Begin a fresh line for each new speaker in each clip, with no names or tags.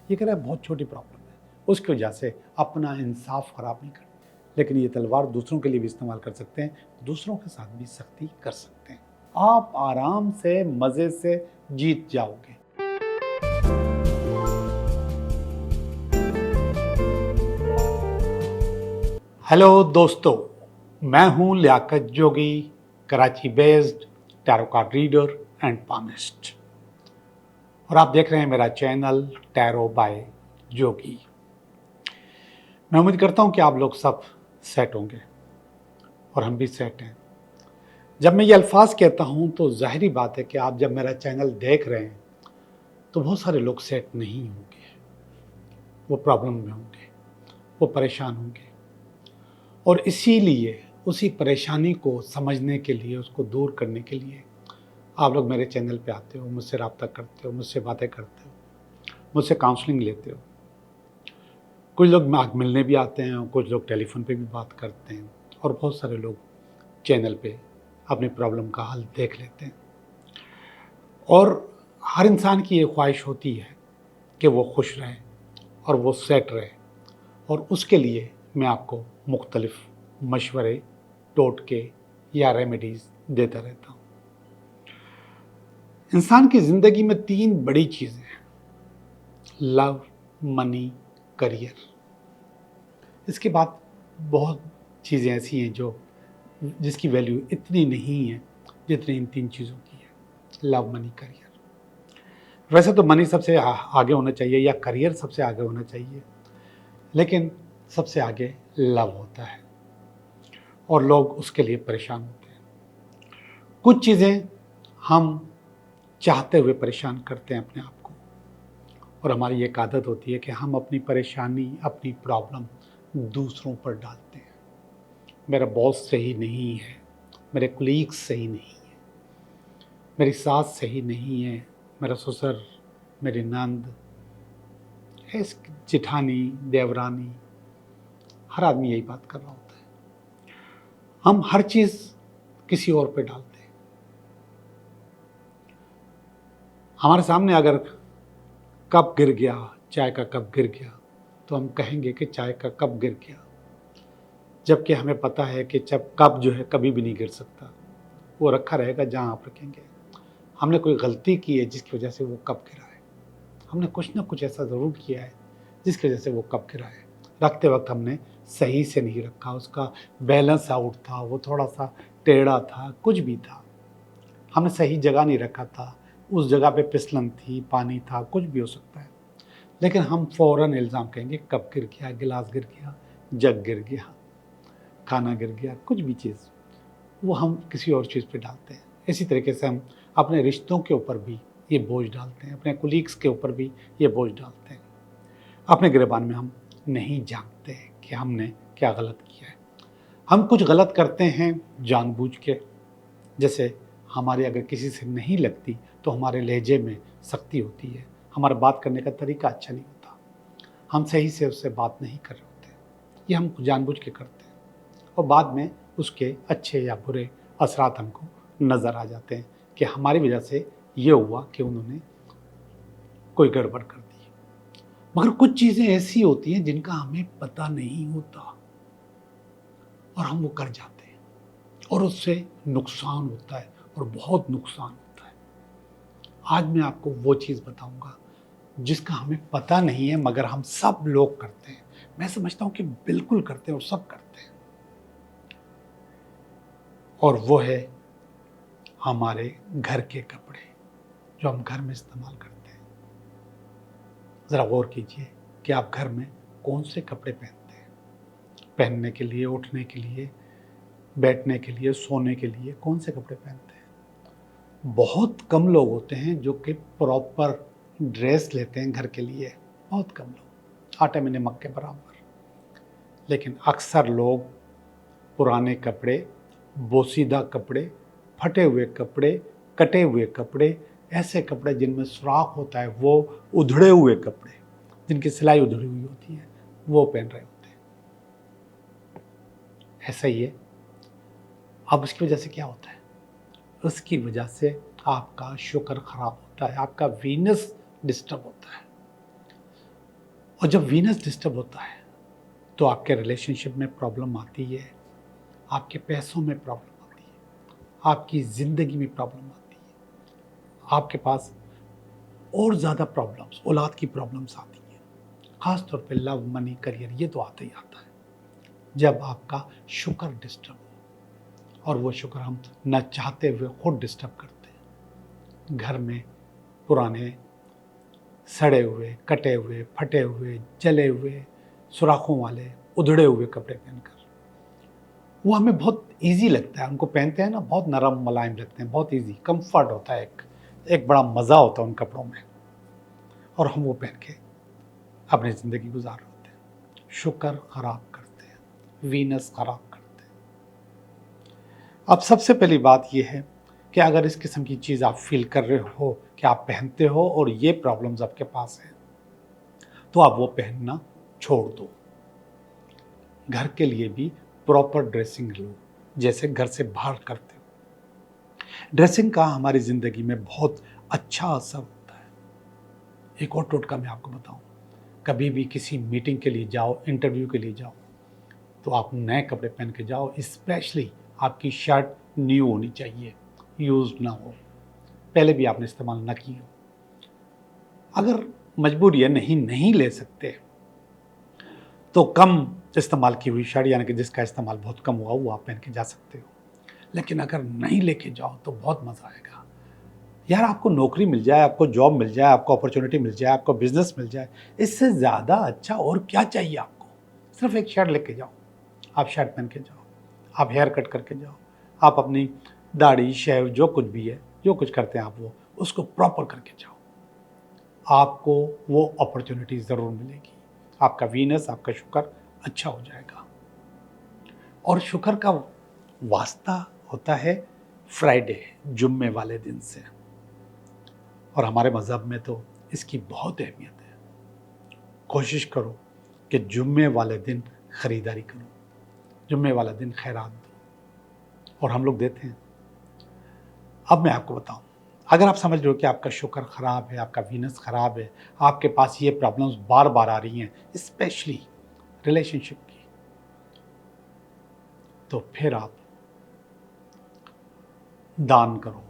ये कह रहा है बहुत छोटी प्रॉब्लम है, उसकी वजह से अपना इंसाफ खराब नहीं करते। लेकिन ये तलवार दूसरों के लिए भी इस्तेमाल कर सकते हैं, दूसरों के साथ भी सख्ती कर सकते हैं। आप आराम से मज़े से जीत जाओगे। हेलो दोस्तों, मैं हूं Liyaquat Jogi, Karachi based tarot card reader and palmist, और आप देख रहे हैं मेरा चैनल टैरो बाय जोगी। मैं उम्मीद करता हूं कि आप लोग सब सेट होंगे और हम भी सेट हैं। जब मैं ये अल्फाज कहता हूं तो जाहिर बात है कि आप जब मेरा चैनल देख रहे हैं तो बहुत सारे लोग सेट नहीं होंगे, वो प्रॉब्लम में होंगे, वो परेशान होंगे, और इसीलिए उसी परेशानी को समझने के लिए, उसको दूर करने के लिए आप लोग मेरे चैनल पे आते हो, मुझसे रब्ता करते हो, मुझसे बातें करते हो, मुझसे काउंसलिंग लेते हो। कुछ लोग मिलने भी आते हैं, कुछ लोग टेलीफोन पे भी बात करते हैं, और बहुत सारे लोग चैनल पे अपनी प्रॉब्लम का हल देख लेते हैं। और हर इंसान की ये ख्वाहिश होती है कि वो खुश रहे और वो सेट रहे, और उसके लिए मैं आपको मुख्तलिफ मशवरे, टोटके या रेमेडीज़ देता रहता हूँ। इंसान की ज़िंदगी में 3 बड़ी चीज़ें हैं: लव, मनी, करियर। इसके बाद बहुत चीज़ें ऐसी हैं जिसकी वैल्यू इतनी नहीं है जितनी इन 3 चीज़ों की है: लव, मनी, करियर। वैसे तो मनी सबसे आगे होना चाहिए या करियर सबसे आगे होना चाहिए, लेकिन सबसे आगे लव होता है और लोग उसके लिए परेशान होते हैं। कुछ चीज़ें हम चाहते हुए परेशान करते हैं अपने आप को, और हमारी एक आदत होती है कि हम अपनी परेशानी, अपनी प्रॉब्लम दूसरों पर डालते हैं। मेरा बॉस सही नहीं है, मेरे कुलीग्स सही नहीं है, मेरी सास सही नहीं है, मेरा ससुर, मेरी नंद, जिठानी, देवरानी, हर आदमी यही बात कर रहा होता है। हम हर चीज़ किसी और पे डालते हैं। हमारे सामने अगर कप गिर गया, चाय का कप गिर गया, तो हम कहेंगे कि चाय का कप गिर गया, जबकि हमें पता है कि जब कप जो है कभी भी नहीं गिर सकता, वो रखा रहेगा जहाँ आप रखेंगे। हमने कोई गलती की है जिसकी वजह से वो कप गिरा है, हमने कुछ ना कुछ ऐसा ज़रूर किया है जिसकी वजह से वो कप गिरा है। रखते वक्त हमने सही से नहीं रखा, उसका बैलेंस आउट था, वो थोड़ा सा टेढ़ा था, कुछ भी था, हमने सही जगह नहीं रखा था, उस जगह पे फिसलन थी, पानी था, कुछ भी हो सकता है। लेकिन हम फ़ौरन इल्ज़ाम कहेंगे कप गिर गया, गिलास गिर गया, जग गिर गया, खाना गिर गया, कुछ भी चीज़, वो हम किसी और चीज़ पे डालते हैं। इसी तरीके से हम अपने रिश्तों के ऊपर भी ये बोझ डालते हैं, अपने कुलीग्स के ऊपर भी ये बोझ डालते हैं। अपने गिरबान में हम नहीं जानते कि हमने क्या गलत किया है। हम कुछ गलत करते हैं जानबूझ के, जैसे हमारी अगर किसी से नहीं लगती तो हमारे लहजे में सख्ती होती है, हमारा बात करने का तरीका अच्छा नहीं होता, हम सही से उससे बात नहीं कर रहे होते, ये हम जानबूझ के करते हैं, और बाद में उसके अच्छे या बुरे असरात हमको नज़र आ जाते हैं कि हमारी वजह से ये हुआ कि उन्होंने कोई गड़बड़ कर दी। मगर कुछ चीज़ें ऐसी होती हैं जिनका हमें पता नहीं होता और हम वो कर जाते हैं, और उससे नुकसान होता है, और बहुत नुकसान होता है। आज मैं आपको वो चीज़ बताऊंगा जिसका हमें पता नहीं है मगर हम सब लोग करते हैं। मैं समझता हूँ कि बिल्कुल करते हैं और सब करते हैं, और वो है हमारे घर के कपड़े जो हम घर में इस्तेमाल करते हैं। ज़रा गौर कीजिए कि आप घर में कौन से कपड़े पहनते हैं। पहनने के लिए, उठने के लिए, बैठने के लिए, सोने के लिए कौन से कपड़े पहनते हैं। बहुत कम लोग होते हैं जो कि प्रॉपर ड्रेस लेते हैं घर के लिए, बहुत कम लोग, आटे में नमक के बराबर। लेकिन अक्सर लोग पुराने कपड़े, बोसीदा कपड़े, फटे हुए कपड़े, कटे हुए कपड़े, ऐसे कपड़े जिनमें सुराख होता है, वो उधड़े हुए कपड़े जिनकी सिलाई उधड़ी हुई होती है, वो पहन रहे होते हैं। ऐसा ही है। अब उसकी वजह से क्या होता है? उसकी वजह से आपका शुक्र खराब होता है, आपका वीनस डिस्टर्ब होता है। और जब वीनस डिस्टर्ब होता है तो आपके रिलेशनशिप में प्रॉब्लम आती है, आपके पैसों में प्रॉब्लम आती है, आपकी ज़िंदगी में प्रॉब्लम आती है, आपके पास और ज़्यादा प्रॉब्लम्स, औलाद की प्रॉब्लम्स आती हैं। ख़ास तौर पे लव, मनी, करियर, ये तो आता ही आता है जब आपका शुक्र डिस्टर्ब हो, और वो शुक्र हम न चाहते हुए खुद डिस्टर्ब करते हैं। घर में पुराने सड़े हुए, कटे हुए, फटे हुए, जले हुए, सुराखों वाले, उधड़े हुए कपड़े पहनकर, वो हमें बहुत ईजी लगता है, उनको पहनते हैं ना, बहुत नरम मुलायम लगते हैं, बहुत ईजी, कंफर्ट होता है, एक बड़ा मज़ा होता है उन कपड़ों में, और हम वो पहन के अपनी ज़िंदगी गुजार रहे होते हैं। शुक्र खराब करते हैं, वीनस खराब करते हैं। अब सबसे पहली बात यह है कि अगर इस किस्म की चीज़ आप फील कर रहे हो कि आप पहनते हो और ये प्रॉब्लम्स आपके पास हैं, तो आप वो पहनना छोड़ दो। घर के लिए भी प्रॉपर ड्रेसिंग लो, जैसे घर से बाहर करते हो। ड्रेसिंग का हमारी ज़िंदगी में बहुत अच्छा असर होता है। एक और टोटका मैं आपको बताऊं, कभी भी किसी मीटिंग के लिए जाओ, इंटरव्यू के लिए जाओ, तो आप नए कपड़े पहन के जाओ। स्पेशली आपकी शर्ट न्यू होनी चाहिए, यूज ना हो, पहले भी आपने इस्तेमाल ना की हो। अगर मजबूरी है, नहीं ले सकते, तो कम इस्तेमाल की हुई शर्ट, यानी कि जिसका इस्तेमाल बहुत कम हुआ, वो आप पहन के जा सकते हो। लेकिन अगर नहीं लेके जाओ तो बहुत मज़ा आएगा। यार, आपको नौकरी मिल जाए, आपको जॉब मिल जाए, आपको अपॉर्चुनिटी मिल जाए, आपको बिजनेस मिल जाए, इससे ज़्यादा अच्छा और क्या चाहिए आपको? सिर्फ एक शर्ट लेके जाओ, आप शर्ट पहन के जाओ, आप हेयर कट करके जाओ, आप अपनी दाढ़ी शेव जो कुछ भी है, जो कुछ करते हैं आप, वो उसको प्रॉपर करके जाओ। आपको वो अपॉर्चुनिटी ज़रूर मिलेगी, आपका वीनस, आपका शुक्र अच्छा हो जाएगा। और शुक्र का वास्ता होता है फ्राइडे, जुम्मे वाले दिन से, और हमारे मज़हब में तो इसकी बहुत अहमियत है। कोशिश करो कि जुम्मे वाले दिन ख़रीदारी करो, जुम्मे वाला दिन खैरात दो, और हम लोग देते हैं। अब मैं आपको बताऊं, अगर आप समझ रहे हो कि आपका शुक्र ख़राब है, आपका वीनस ख़राब है, आपके पास ये प्रॉब्लम्स बार बार आ रही हैं, स्पेशली रिलेशनशिप की, तो फिर आप दान करो,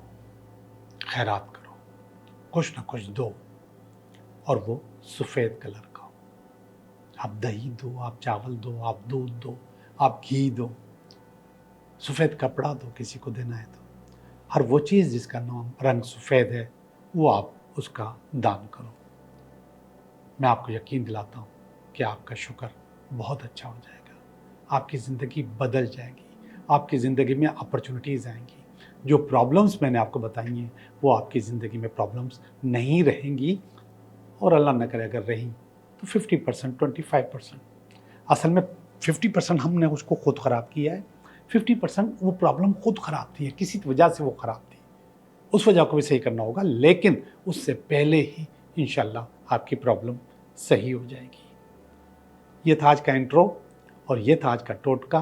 खैरात करो, कुछ ना कुछ दो, और वो सफ़ेद कलर का हो। आप दही दो, आप चावल दो, आप दूध दो, आप घी दो, सफ़ेद कपड़ा दो, किसी को देना है तो। हर वो चीज़ जिसका नाम रंग सफ़ेद है, वो आप उसका दान करो। मैं आपको यकीन दिलाता हूँ कि आपका शुक्र बहुत अच्छा हो जाएगा, आपकी ज़िंदगी बदल जाएगी, आपकी ज़िंदगी में अपॉर्चुनिटीज़ आएंगी। जो प्रॉब्लम्स मैंने आपको बताई हैं, वो आपकी ज़िंदगी में प्रॉब्लम्स नहीं रहेंगी, और अल्लाह न करे अगर रहीं तो 50%, 25%। असल में 50% हमने उसको खुद ख़राब किया है, 50% वो प्रॉब्लम खुद ख़राब थी, किसी वजह से वो ख़राब थी, उस वजह को भी सही करना होगा, लेकिन उससे पहले ही इंशाल्लाह आपकी प्रॉब्लम सही हो जाएगी। ये था आज का इंट्रो, और ये था आज का टोटका।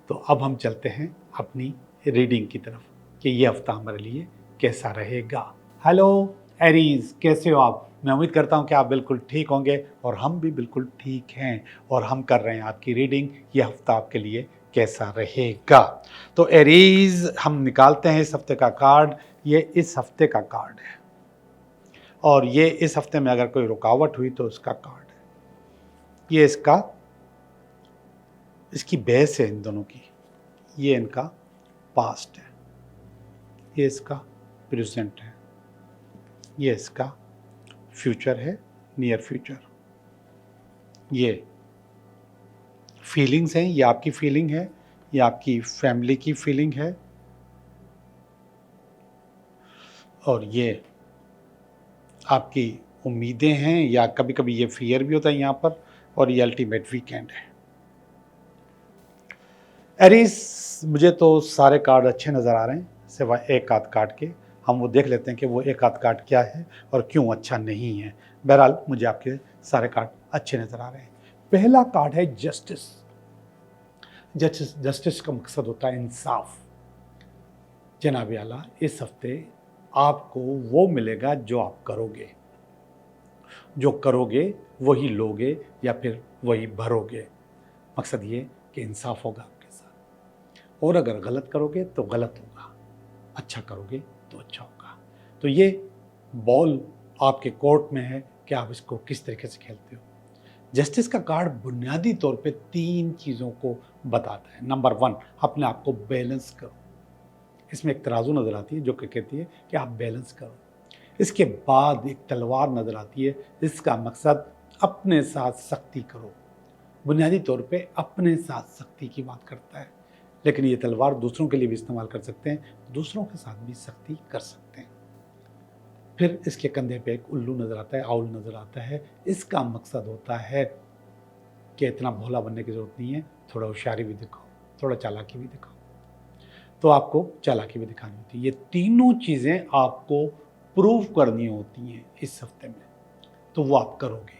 तो अब हम चलते हैं अपनी रीडिंग की तरफ कि ये हफ्ता हमारे लिए कैसा रहेगा। हेलो एरीज, कैसे हो आप? मैं उम्मीद करता हूँ कि आप बिल्कुल ठीक होंगे, और हम भी बिल्कुल ठीक हैं, और हम कर रहे हैं आपकी रीडिंग, ये हफ्ता आपके लिए कैसा रहेगा। तो एरीज, हम निकालते हैं इस हफ्ते का कार्ड। ये इस हफ्ते का कार्ड है, और ये इस हफ्ते में अगर कोई रुकावट हुई तो उसका कार्ड है। ये इसकी बहस है इन दोनों की। ये इनका पास्ट है, ये इसका प्रेजेंट है, ये इसका फ्यूचर है, नियर फ्यूचर। ये फीलिंग्स हैं, ये आपकी फीलिंग है, ये आपकी फैमिली की फीलिंग है, और ये आपकी उम्मीदें हैं, या कभी कभी ये फियर भी होता है यहाँ पर, और ये अल्टीमेट वीकेंड है। एरीज, मुझे तो सारे कार्ड अच्छे नज़र आ रहे हैं, सिवाय एक आध कार्ड के। हम वो देख लेते हैं कि वो एक आध कार्ड क्या है और क्यों अच्छा नहीं है। बहरहाल मुझे आपके सारे कार्ड अच्छे नज़र आ रहे हैं। पहला कार्ड है जस्टिस। जस्टिस का मकसद होता है इंसाफ। जनाब आला, इस हफ्ते आपको वो मिलेगा जो आप करोगे, जो करोगे वही लोगे या फिर वही भरोगे। मकसद ये कि इंसाफ होगा आपके साथ, और अगर गलत करोगे तो गलत होगा, अच्छा करोगे तो अच्छा होगा। तो ये बॉल आपके कोर्ट में है कि आप इसको किस तरीके से खेलते हो। जस्टिस का कार्ड बुनियादी तौर पे 3 चीज़ों को बताता है। नंबर 1, अपने आप को बैलेंस करो। इसमें एक तराजू नज़र आती है जो कि कहती है कि आप बैलेंस करो। इसके बाद एक तलवार नज़र आती है, इसका मकसद अपने साथ सख्ती करो। बुनियादी तौर पे अपने साथ सख्ती की बात करता है, लेकिन ये तलवार दूसरों के लिए भी इस्तेमाल कर सकते हैं, दूसरों के साथ भी सख्ती कर सकते हैं। फिर इसके कंधे पे एक उल्लू नज़र आता है, आउल नज़र आता है। इसका मकसद होता है कि इतना भोला बनने की ज़रूरत नहीं है, थोड़ा होशियारी भी दिखाओ, थोड़ा चालाकी भी दिखाओ। तो आपको चालाकी भी दिखानी होती है। ये तीनों चीज़ें आपको प्रूव करनी होती हैं इस हफ्ते में, तो वो आप करोगे,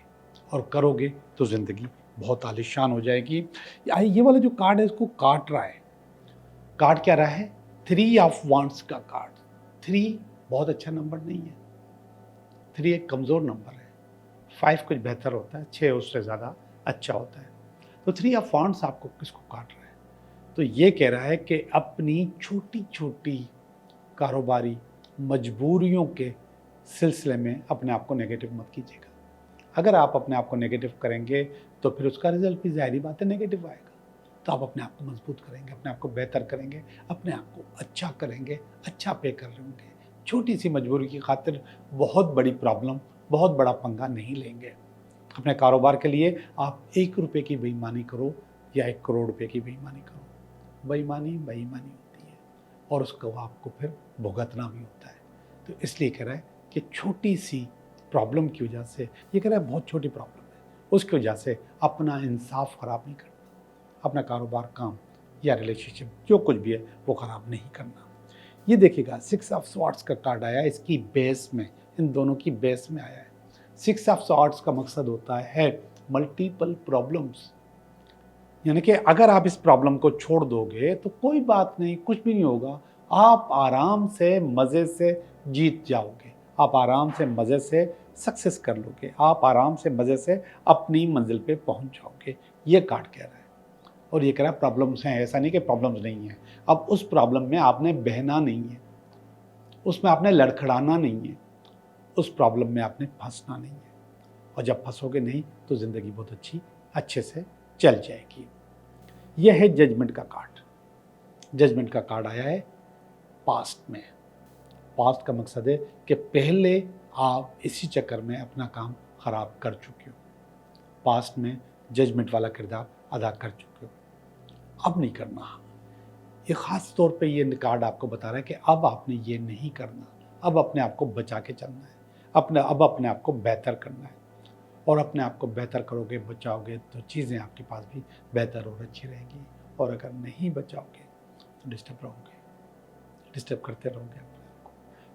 और करोगे तो ज़िंदगी बहुत आलीशान हो जाएगी। ये वाला जो कार्ड है इसको काट रहा है। कार्ड क्या रहा है? 3 ऑफ वांड्स का कार्ड। 3 बहुत अच्छा नंबर नहीं है, 3 एक कमज़ोर नंबर है। 5 कुछ बेहतर होता है, 6 उससे ज़्यादा अच्छा होता है। तो 3 ऑफ वांड्स आपको किसको काट रहा है? तो ये कह रहा है कि अपनी छोटी छोटी कारोबारी मजबूरियों के सिलसिले में अपने आप को नेगेटिव मत कीजिएगा। अगर आप अपने आप को नेगेटिव करेंगे तो फिर उसका रिजल्ट भी ज़ाहिरी बात है नेगेटिव आएगा। तो आप अपने आप को मजबूत करेंगे, अपने आप को बेहतर करेंगे, अपने आप को अच्छा करेंगे, अच्छा पे कर रहे होंगे। छोटी सी मजबूरी की खातिर बहुत बड़ी प्रॉब्लम, बहुत बड़ा पंगा नहीं लेंगे। अपने कारोबार के लिए आप 1 रुपये की बेईमानी करो या 1 करोड़ रुपये की बेईमानी करो, बेईमानी बेईमानी होती है, और उसको आपको फिर भुगतना भी होता है। तो इसलिए कह रहा है कि छोटी सी प्रॉब्लम की वजह से, ये कह रहा है बहुत छोटी प्रॉब्लम है, उसकी वजह से अपना इंसाफ ख़राब नहीं करना, अपना कारोबार, काम या रिलेशनशिप जो कुछ भी है वो ख़राब नहीं करना। ये देखिएगा 6 ऑफ स्वॉर्ड्स का कार्ड आया, इसकी बेस में, इन दोनों की बेस में आया है। 6 ऑफ स्वॉर्ड्स का मकसद होता है मल्टीपल प्रॉब्लम्स, यानी कि अगर आप इस प्रॉब्लम को छोड़ दोगे तो कोई बात नहीं, कुछ भी नहीं होगा, आप आराम से मज़े से जीत जाओगे, आप आराम से मज़े से सक्सेस कर लोगे, आप आराम से मज़े से अपनी मंजिल पे पहुंच जाओगे। ये कार्ड कह रहा है। और ये कह रहा है प्रॉब्लम्स हैं, ऐसा नहीं कि प्रॉब्लम्स नहीं है। अब उस प्रॉब्लम में आपने बहना नहीं है, उसमें आपने लड़खड़ाना नहीं है, उस प्रॉब्लम में आपने फंसना नहीं है, और जब फंसोगे नहीं तो ज़िंदगी बहुत अच्छे से चल जाएगी। यह है जजमेंट का कार्ड। जजमेंट का कार्ड आया है पास्ट में। पास्ट का मकसद है कि पहले आप इसी चक्कर में अपना काम ख़राब कर चुके हो, पास्ट में जजमेंट वाला किरदार अदा कर चुके हो, अब नहीं करना। ये ख़ास तौर पे ये कार्ड आपको बता रहा है कि अब आपने ये नहीं करना, अब अपने आप को बचा के चलना है, अब अपने आप को बेहतर करना है, और अपने आप को बेहतर करोगे, बचाओगे तो चीज़ें आपके पास भी बेहतर और अच्छी रहेंगी। और अगर नहीं बचाओगे तो डिस्टर्ब रहोगे, डिस्टर्ब करते रहोगे अपने आप को।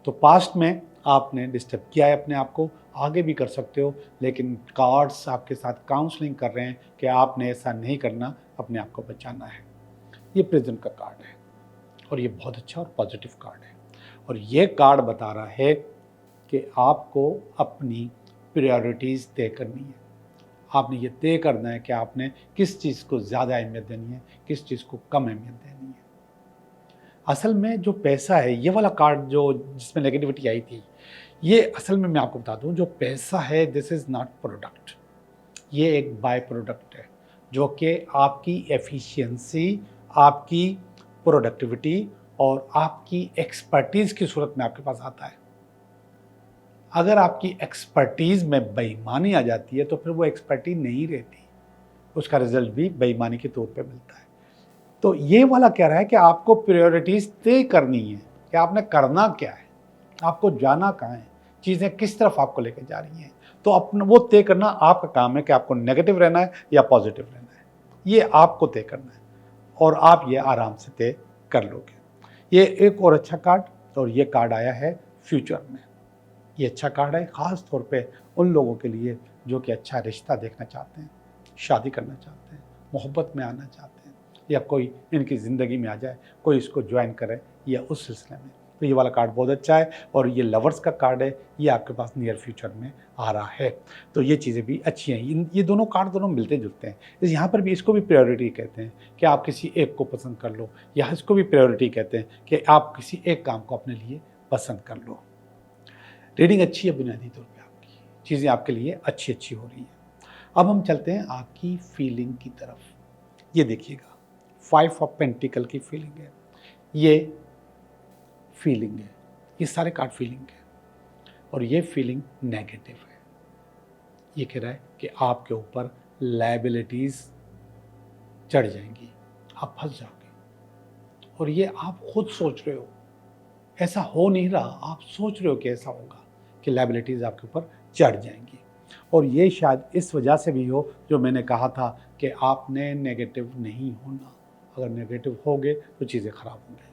तो पास्ट में आपने डिस्टर्ब किया है अपने आप को, आगे भी कर सकते हो, लेकिन कार्ड्स आपके साथ काउंसलिंग कर रहे हैं कि आपने ऐसा नहीं करना, अपने आप को बचाना है। ये प्रेजेंट का कार्ड है, और ये बहुत अच्छा और पॉजिटिव कार्ड है। और ये कार्ड बता रहा है कि आपको अपनी प्रायोरिटीज़ तय करनी है। आपने ये तय करना है कि आपने किस चीज़ को ज़्यादा अहमियत देनी है, किस चीज़ को कम अहमियत देनी है। असल में जो पैसा है, ये वाला कार्ड जो जिसमें नेगेटिविटी आई थी, ये असल में मैं आपको बता दूं, जो पैसा है दिस इज़ नॉट प्रोडक्ट, ये एक बाय प्रोडक्ट है जो कि आपकी एफिशिएंसी, आपकी प्रोडक्टिविटी और आपकी एक्सपर्टीज़ की सूरत में आपके पास आता है। अगर आपकी एक्सपर्टीज़ में बेईमानी आ जाती है तो फिर वो एक्सपर्टीज नहीं रहती, उसका रिजल्ट भी बेईमानी के तौर पे मिलता है। तो ये वाला कह रहा है कि आपको प्रायोरिटीज़ तय करनी है कि आपने करना क्या है, आपको जाना कहाँ है, चीज़ें किस तरफ आपको लेके जा रही हैं। तो अपना वो तय करना आपका काम है कि आपको नेगेटिव रहना है या पॉजिटिव रहना है, ये आपको तय करना है, और आप ये आराम से तय कर लोगे। ये एक और अच्छा कार्ड, और ये कार्ड आया है फ्यूचर में। ये अच्छा कार्ड है ख़ास तौर पे उन लोगों के लिए जो कि अच्छा रिश्ता देखना चाहते हैं, शादी करना चाहते हैं, मोहब्बत में आना चाहते हैं, या कोई इनकी ज़िंदगी में आ जाए, कोई इसको ज्वाइन करे, या उस सिलसिले में तो ये वाला कार्ड बहुत अच्छा है। और ये लवर्स का कार्ड है, ये आपके पास नियर फ्यूचर में आ रहा है। तो ये चीज़ें भी अच्छी हैं। ये दोनों कार्ड दोनों मिलते जुलते हैं। यहाँ पर भी इसको भी प्रायोरिटी कहते हैं कि आप किसी एक को पसंद कर लो, या इसको भी प्रायोरिटी कहते हैं कि आप किसी एक काम को अपने लिए पसंद कर लो। रीडिंग अच्छी है, बुनियादी तौर पे आपकी चीज़ें आपके लिए अच्छी हो रही हैं। अब हम चलते हैं आपकी फीलिंग की तरफ। ये देखिएगा, 5 ऑफ पेंटिकल की फीलिंग है, ये फीलिंग है, ये सारे कार्ड फीलिंग है, और ये फीलिंग नेगेटिव है। ये कह रहा है कि आपके ऊपर लायबिलिटीज़ चढ़ जाएंगी, आप फंस जाओगे, और ये आप खुद सोच रहे हो, ऐसा हो नहीं रहा, आप सोच रहे हो कि ऐसा होगा, कि लायबिलिटीज़ आपके ऊपर चढ़ जाएंगी। और ये शायद इस वजह से भी हो जो मैंने कहा था कि आपने नेगेटिव नहीं होना। अगर नेगेटिव होगे तो चीज़ें ख़राब होंगी।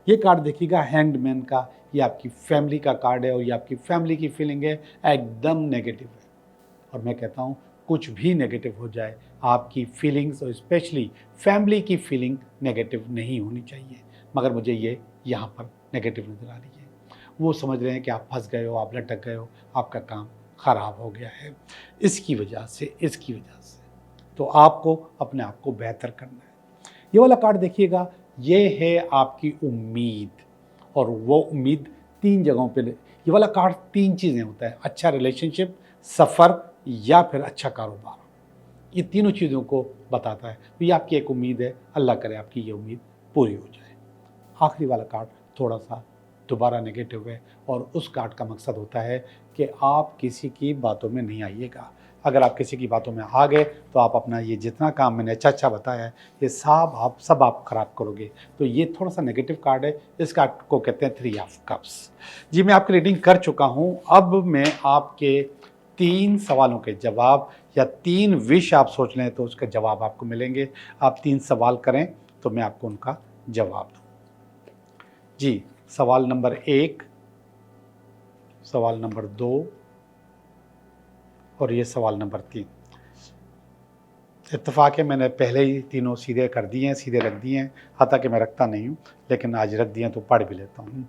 ये कार्ड देखिएगा, हैंग्ड मैन का, ये आपकी फैमिली का कार्ड है, और ये आपकी फैमिली की फीलिंग है, एकदम नेगेटिव है। और मैं कहता हूँ कुछ भी नेगेटिव हो जाए, आपकी फीलिंग्स और स्पेशली फैमिली की फीलिंग नेगेटिव नहीं होनी चाहिए। मगर मुझे ये यहाँ पर नेगेटिव नज़र आ रही है। वो समझ रहे हैं कि आप फंस गए हो, आप लटक गए हो, आपका काम ख़राब हो गया है, इसकी वजह से। तो आपको अपने आप को बेहतर करना है। ये वाला कार्ड देखिएगा, ये है आपकी उम्मीद, और वो उम्मीद 3 जगहों पे। ये वाला कार्ड 3 चीज़ें होता है, अच्छा रिलेशनशिप, सफ़र, या फिर अच्छा कारोबार। ये तीनों चीज़ों को बताता है। तो ये आपकी एक उम्मीद है, अल्लाह करे आपकी ये उम्मीद पूरी हो जाए। आखिरी वाला कार्ड थोड़ा सा दोबारा नेगेटिव है, और उस कार्ड का मकसद होता है कि आप किसी की बातों में नहीं आइएगा। अगर आप किसी की बातों में आ गए तो आप अपना ये जितना काम मैंने अच्छा बताया है, ये सब आप ख़राब करोगे। तो ये थोड़ा सा नेगेटिव कार्ड है। इस कार्ड को कहते हैं 3 ऑफ कप्स। जी, मैं आपकी रीडिंग कर चुका हूँ। अब मैं आपके 3 सवालों के जवाब, या 3 विश आप सोच लें तो उसका जवाब आपको मिलेंगे। आप 3 सवाल करें तो मैं आपको उनका जवाब दूँ। जी, सवाल नंबर 1, सवाल नंबर 2, और ये सवाल नंबर 3। इत्तेफाक है, मैंने पहले ही तीनों सीधे कर दिए हैं, सीधे रख दिए हैं। हालांकि मैं रखता नहीं हूँ, लेकिन आज रख दिए तो पढ़ भी लेता हूँ।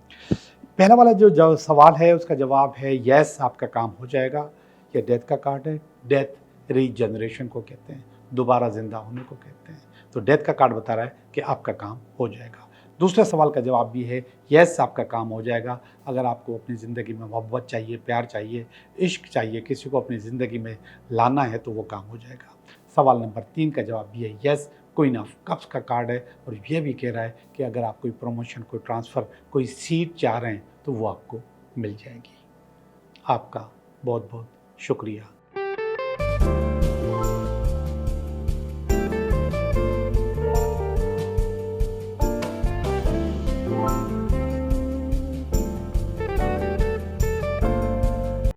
पहला वाला जो सवाल है उसका जवाब है यस, आपका काम हो जाएगा। ये डेथ का कार्ड है। डेथ रीजनरेशन को कहते हैं, दोबारा ज़िंदा होने को कहते हैं। तो डेथ का कार्ड बता रहा है कि आपका काम हो जाएगा। दूसरे सवाल का जवाब भी है यस, आपका काम हो जाएगा। अगर आपको अपनी ज़िंदगी में मोहब्बत चाहिए, प्यार चाहिए, इश्क चाहिए, किसी को अपनी ज़िंदगी में लाना है, तो वो काम हो जाएगा। सवाल नंबर 3 का जवाब भी है यस, क्वीन ऑफ कप्स का कार्ड है, और यह भी कह रहा है कि अगर आप कोई प्रमोशन, कोई ट्रांसफ़र, कोई सीट चाह रहे हैं तो वो आपको मिल जाएगी। आपका बहुत बहुत शुक्रिया।